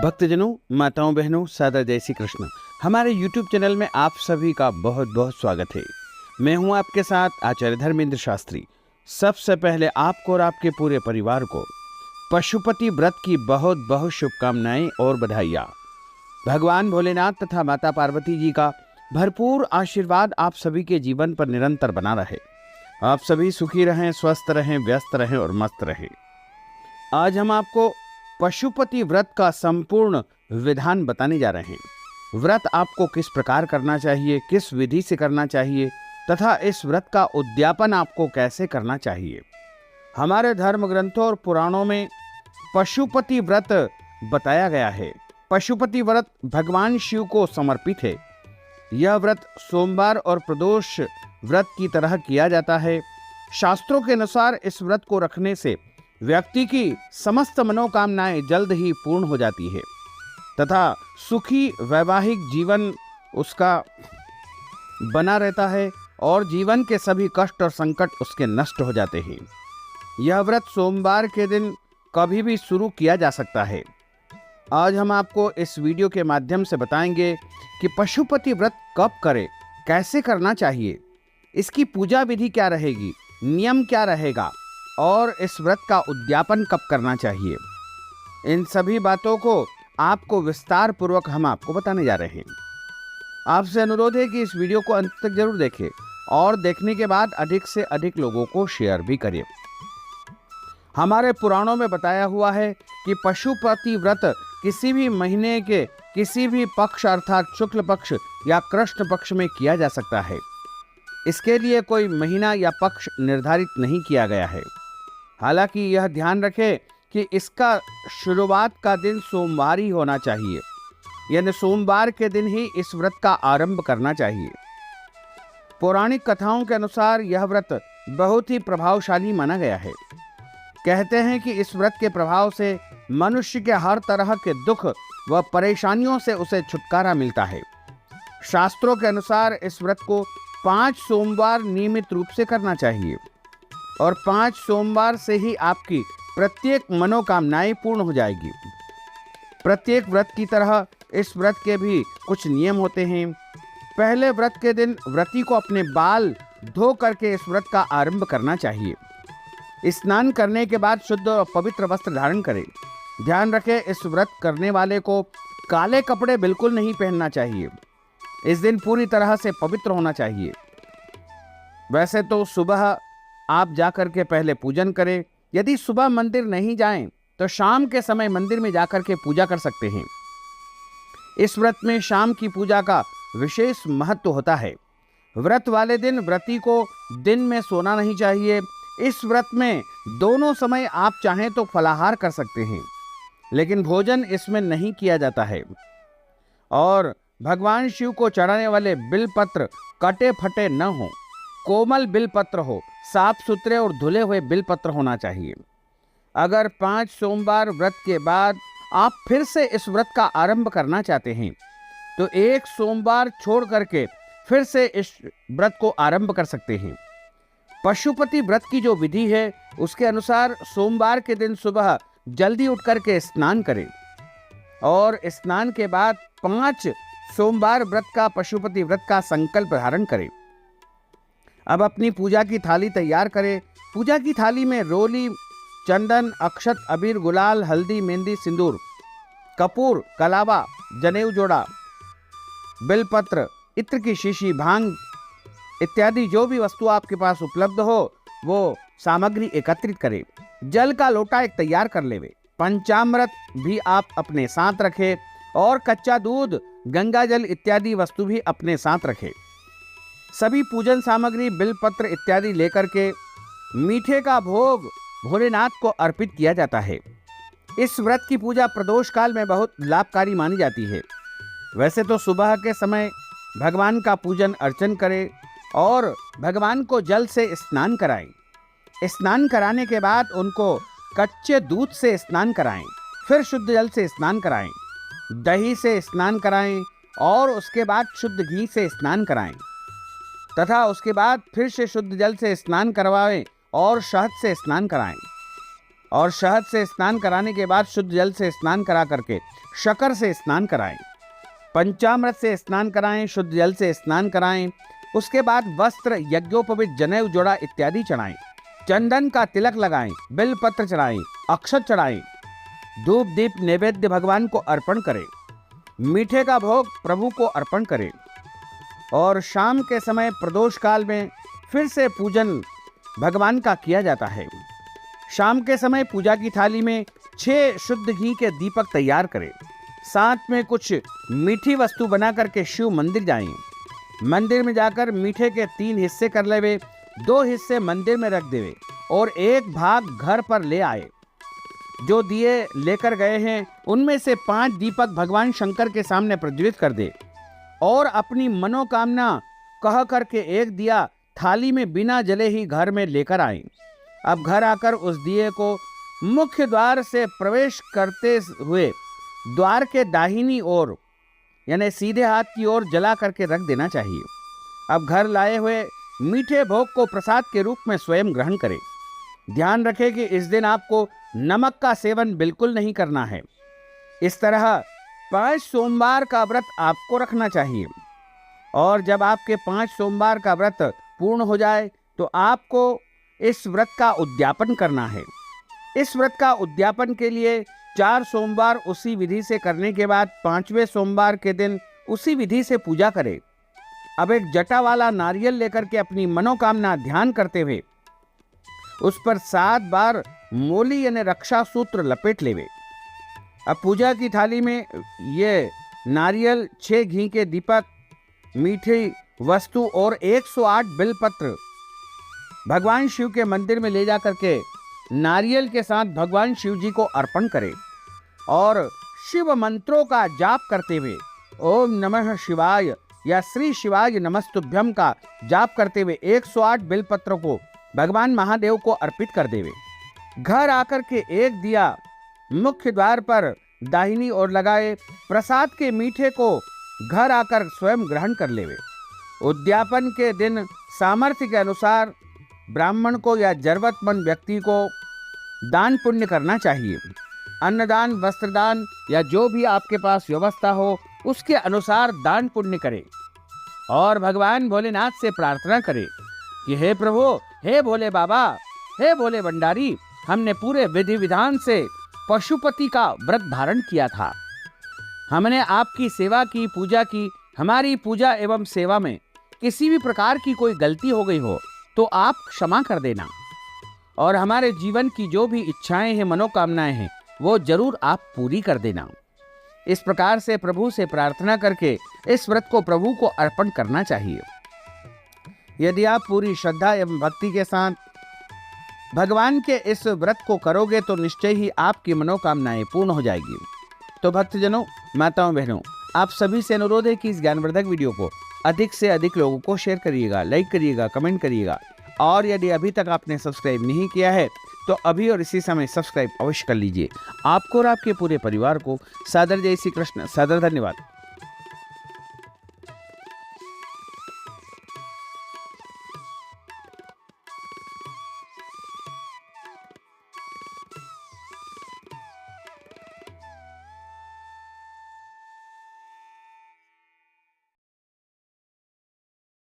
भक्तजनों, माताओं, बहनों, सादा जय श्री कृष्ण। हमारे YouTube चैनल में आप सभी का बहुत बहुत स्वागत है। मैं हूं आपके साथ आचार्य धर्मेंद्र शास्त्री। सबसे पहले आपको और आपके पूरे परिवार को पशुपति व्रत की बहुत बहुत शुभकामनाएं और बधाइयाँ। भगवान भोलेनाथ तथा माता पार्वती जी का भरपूर आशीर्वाद आप सभी के जीवन पर निरंतर बना रहे। आप सभी सुखी रहें, स्वस्थ रहें, व्यस्त रहें और मस्त रहें। आज हम आपको पशुपति व्रत का संपूर्ण विधान बताने जा रहे हैं। व्रत आपको किस प्रकार करना चाहिए, किस विधि से करना चाहिए तथा इस व्रत का उद्यापन आपको कैसे करना चाहिए। हमारे धर्म ग्रंथों और पुराणों में पशुपति व्रत बताया गया है। पशुपति व्रत भगवान शिव को समर्पित है। यह व्रत सोमवार और प्रदोष व्रत की तरह किया जाता है। शास्त्रों के अनुसार इस व्रत को रखने से व्यक्ति की समस्त मनोकामनाएं जल्द ही पूर्ण हो जाती है तथा सुखी वैवाहिक जीवन उसका बना रहता है और जीवन के सभी कष्ट और संकट उसके नष्ट हो जाते हैं। यह व्रत सोमवार के दिन कभी भी शुरू किया जा सकता है। आज हम आपको इस वीडियो के माध्यम से बताएंगे कि पशुपति व्रत कब करें, कैसे करना चाहिए, इसकी पूजा विधि क्या रहेगी, नियम क्या रहेगा और इस व्रत का उद्यापन कब करना चाहिए। इन सभी बातों को आपको विस्तार पूर्वक हम आपको बताने जा रहे हैं। आपसे अनुरोध है कि इस वीडियो को अंत तक जरूर देखें और देखने के बाद अधिक से अधिक लोगों को शेयर भी करें। हमारे पुराणों में बताया हुआ है कि पशुपति व्रत किसी भी महीने के किसी भी पक्ष अर्थात शुक्ल पक्ष या कृष्ण पक्ष में किया जा सकता है। इसके लिए कोई महीना या पक्ष निर्धारित नहीं किया गया है। हालांकि यह ध्यान रखें कि इसका शुरुआत का दिन सोमवार ही होना चाहिए, यानी सोमवार के दिन ही इस व्रत का आरंभ करना चाहिए। पौराणिक कथाओं के अनुसार यह व्रत बहुत ही प्रभावशाली माना गया है। कहते हैं कि इस व्रत के प्रभाव से मनुष्य के हर तरह के दुख व परेशानियों से उसे छुटकारा मिलता है। शास्त्रों के अनुसार इस व्रत को 5 सोमवार नियमित रूप से करना चाहिए और 5 सोमवार से ही आपकी प्रत्येक मनोकामनाएं पूर्ण हो जाएगी। प्रत्येक व्रत की तरह इस व्रत के भी कुछ नियम होते हैं। पहले व्रत के दिन व्रती को अपने बाल धो करके इस व्रत का आरंभ करना चाहिए। स्नान करने के बाद शुद्ध और पवित्र वस्त्र धारण करें। ध्यान रखें, इस व्रत करने वाले को काले कपड़े बिल्कुल नहीं पहनना चाहिए। इस दिन पूरी तरह से पवित्र होना चाहिए। वैसे तो सुबह आप जाकर के पहले पूजन करें। यदि सुबह मंदिर नहीं जाएं तो शाम के समय मंदिर में जाकर के पूजा कर सकते हैं। इस व्रत में शाम की पूजा का विशेष महत्व होता है। व्रत वाले दिन व्रती को दिन में सोना नहीं चाहिए। इस व्रत में दोनों समय आप चाहें तो फलाहार कर सकते हैं, लेकिन भोजन इसमें नहीं किया जाता है। और भगवान शिव को चढ़ाने वाले बिलपत्र कटे फटे न हो, कोमल बिलपत्र हो, साफ सुथरे और धुले हुए बिलपत्र होना चाहिए। अगर 5 सोमवार व्रत के बाद आप फिर से इस व्रत का आरंभ करना चाहते हैं तो 1 सोमवार छोड़ करके फिर से इस व्रत को आरंभ कर सकते हैं। पशुपति व्रत की जो विधि है उसके अनुसार सोमवार के दिन सुबह जल्दी उठ करके स्नान करें और स्नान के बाद 5 सोमवार व्रत का पशुपति व्रत का संकल्प धारण करें। अब अपनी पूजा की थाली तैयार करें। पूजा की थाली में रोली, चंदन, अक्षत, अबीर, गुलाल, हल्दी, मेहंदी, सिंदूर, कपूर, कलावा, जनेऊ जोड़ा, बेलपत्र, इत्र की शीशी, भांग इत्यादि जो भी वस्तु आपके पास उपलब्ध हो वो सामग्री एकत्रित करें। जल का लोटा एक तैयार कर लेवे। पंचामृत भी आप अपने साथ रखें और कच्चा दूध, गंगा जल इत्यादि वस्तु भी अपने साथ रखें। सभी पूजन सामग्री, बिलपत्र इत्यादि लेकर के मीठे का भोग भोलेनाथ को अर्पित किया जाता है। इस व्रत की पूजा प्रदोष काल में बहुत लाभकारी मानी जाती है। वैसे तो सुबह के समय भगवान का पूजन अर्चन करें और भगवान को जल से स्नान कराएं। स्नान कराने के बाद उनको कच्चे दूध से स्नान कराएं, फिर शुद्ध जल से स्नान कराएं, दही से स्नान कराएं और उसके बाद शुद्ध घी से स्नान कराएं तथा उसके बाद फिर से शुद्ध जल से स्नान करवाएं और शहद से स्नान कराएं। और शहद से स्नान कराने के बाद शुद्ध जल से स्नान करा करके शक्कर से स्नान कराएं। पंचामृत से स्नान कराएं, शुद्ध जल से स्नान कराएं। उसके बाद वस्त्र, यज्ञोपवीत, जनेऊ, जोड़ा इत्यादि चढ़ाएं। चंदन का तिलक लगाएं, बिल पत्र चढ़ाएं, अक्षत चढ़ाएं, धूप दीप नैवेद्य भगवान को अर्पण करें। मीठे का भोग प्रभु को अर्पण करें। और शाम के समय प्रदोष काल में फिर से पूजन भगवान का किया जाता है। शाम के समय पूजा की थाली में 6 शुद्ध घी के दीपक तैयार करें। साथ में कुछ मीठी वस्तु बना करके शिव मंदिर जाएं। मंदिर में जाकर मीठे के 3 हिस्से कर लेवे, 2 हिस्से मंदिर में रख देवे और 1 भाग घर पर ले आए। जो दिए लेकर गए हैं उनमें से 5 दीपक भगवान शंकर के सामने प्रज्वलित कर दे और अपनी मनोकामना कह करके 1 दिया थाली में बिना जले ही घर में लेकर आए। अब घर आकर उस दिए को मुख्य द्वार से प्रवेश करते हुए द्वार के दाहिनी ओर यानी सीधे हाथ की ओर जला करके रख देना चाहिए। अब घर लाए हुए मीठे भोग को प्रसाद के रूप में स्वयं ग्रहण करें। ध्यान रखें कि इस दिन आपको नमक का सेवन बिल्कुल नहीं करना है। इस तरह 5 सोमवार का व्रत आपको रखना चाहिए और जब आपके 5 सोमवार का व्रत पूर्ण हो जाए तो आपको इस व्रत का उद्यापन करना है। इस व्रत का उद्यापन के लिए 4 सोमवार उसी विधि से करने के बाद 5वें सोमवार के दिन उसी विधि से पूजा करें। अब एक जटा वाला नारियल लेकर के अपनी मनोकामना ध्यान करते हुए उस पर 7 बार मोली यानी रक्षा सूत्र लपेट लेवे। अब पूजा की थाली में ये नारियल, 6 घी के दीपक, मीठी वस्तु और 108 बिलपत्र भगवान शिव के मंदिर में ले जा करके नारियल के साथ भगवान शिव जी को अर्पण करें और शिव मंत्रों का जाप करते हुए ओम नमः शिवाय या श्री शिवाय नमस्तुभ्यम का जाप करते हुए 108 बिलपत्रों को भगवान महादेव को अर्पित कर देवे। घर आकर के 1 दिया मुख्य द्वार पर दाहिनी ओर लगाए। प्रसाद के मीठे को घर आकर स्वयं ग्रहण कर लेवे। उद्यापन के दिन सामर्थ्य के अनुसार ब्राह्मण को या जरूरतमंद व्यक्ति को दान पुण्य करना चाहिए। अन्नदान, वस्त्रदान या जो भी आपके पास व्यवस्था हो उसके अनुसार दान पुण्य करें और भगवान भोलेनाथ से प्रार्थना करें कि हे प्रभु, हे भोले बाबा, हे भोले भंडारी, हमने पूरे विधि विधान से पशुपति का व्रत धारण किया था। हमने आपकी सेवा की, पूजा की। हमारी पूजा एवं सेवा में किसी भी प्रकार की कोई गलती हो गई हो तो आप क्षमा कर देना और हमारे जीवन की जो भी इच्छाएं हैं, मनोकामनाएं हैं, वो जरूर आप पूरी कर देना। इस प्रकार से प्रभु से प्रार्थना करके इस व्रत को प्रभु को अर्पण करना चाहिए। यदि आप पूरी श्रद्धा एवं भक्ति के साथ भगवान के इस व्रत को करोगे तो निश्चय ही आपकी मनोकामनाएं पूर्ण हो जाएगी। तो भक्तजनों, माताओं, बहनों, आप सभी से अनुरोध है कि इस ज्ञानवर्धक वीडियो को अधिक से अधिक लोगों को शेयर करिएगा, लाइक करिएगा, कमेंट करिएगा और यदि अभी तक आपने सब्सक्राइब नहीं किया है तो अभी और इसी समय सब्सक्राइब अवश्य कर लीजिए। आपको और आपके पूरे परिवार को सादर जय श्री कृष्ण, सादर धन्यवाद।